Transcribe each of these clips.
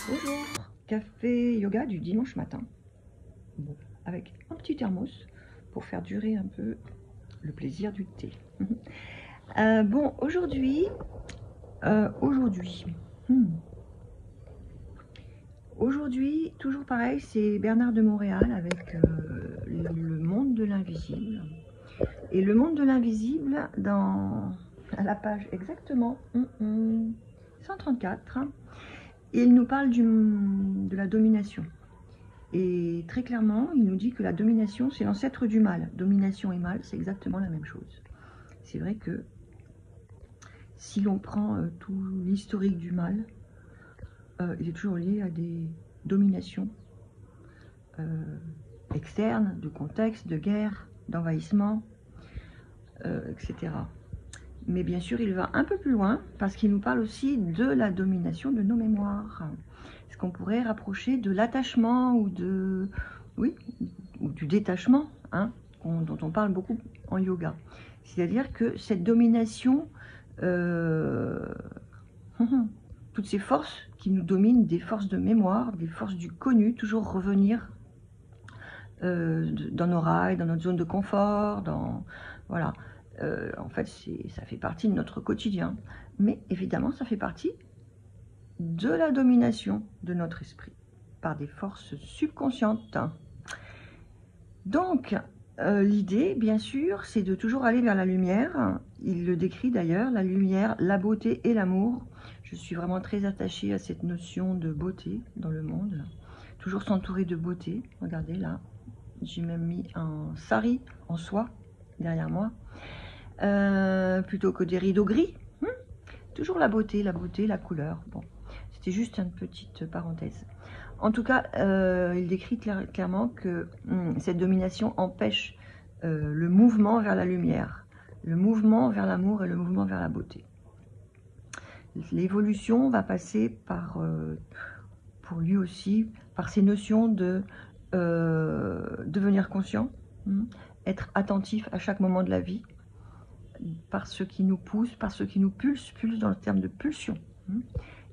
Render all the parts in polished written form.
Bonjour, café yoga du dimanche matin. Bon, avec un petit thermos pour faire durer un peu le plaisir du thé. Bon, aujourd'hui, toujours pareil, c'est Bernard de Montréal avec le monde de l'invisible. Et le monde de l'invisible, à la page exactement 134, il nous parle de la domination. Et très clairement, il nous dit que la domination, c'est l'ancêtre du mal. Domination et mal, c'est exactement la même chose. C'est vrai que si l'on prend tout l'historique du mal, il est toujours lié à des dominations externes, de contexte, de guerre, d'envahissement, etc. Mais bien sûr, il va un peu plus loin parce qu'il nous parle aussi de la domination de nos mémoires. Ce qu'on pourrait rapprocher de l'attachement ou du détachement, hein, dont on parle beaucoup en yoga. C'est-à-dire que cette domination, toutes ces forces qui nous dominent, des forces de mémoire, des forces du connu, toujours revenir dans nos rails, dans notre zone de confort, voilà. En fait, ça fait partie de notre quotidien. Mais évidemment, ça fait partie de la domination de notre esprit par des forces subconscientes. Donc, l'idée, bien sûr, c'est de toujours aller vers la lumière. Il le décrit d'ailleurs, la lumière, la beauté et l'amour. Je suis vraiment très attachée à cette notion de beauté dans le monde. Toujours s'entourer de beauté. Regardez là, j'ai même mis un sari en soie derrière moi. Plutôt que des rideaux gris. Toujours la beauté, la couleur. Bon, c'était juste une petite parenthèse. En tout cas, il décrit clairement que cette domination empêche le mouvement vers la lumière, le mouvement vers l'amour et le mouvement vers la beauté. L'évolution va passer par, pour lui aussi, par ces notions de devenir conscient, être attentif à chaque moment de la vie, par ce qui nous pousse, par ce qui nous pulse dans le terme de pulsion.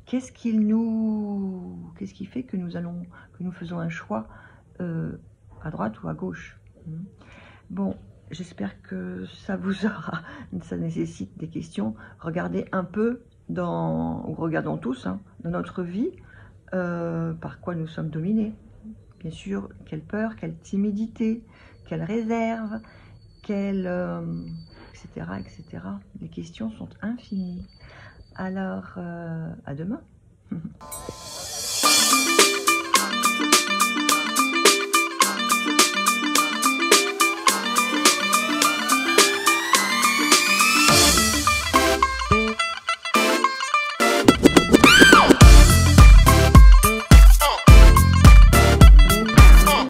Qu'est-ce qui fait que nous faisons un choix à droite ou à gauche? Bon, j'espère que ça nécessite des questions. Regardez un peu ou regardons tous, dans notre vie, par quoi nous sommes dominés. Bien sûr, quelle peur, quelle timidité, quelle réserve, etc., etc. Les questions sont infinies. Alors, à demain.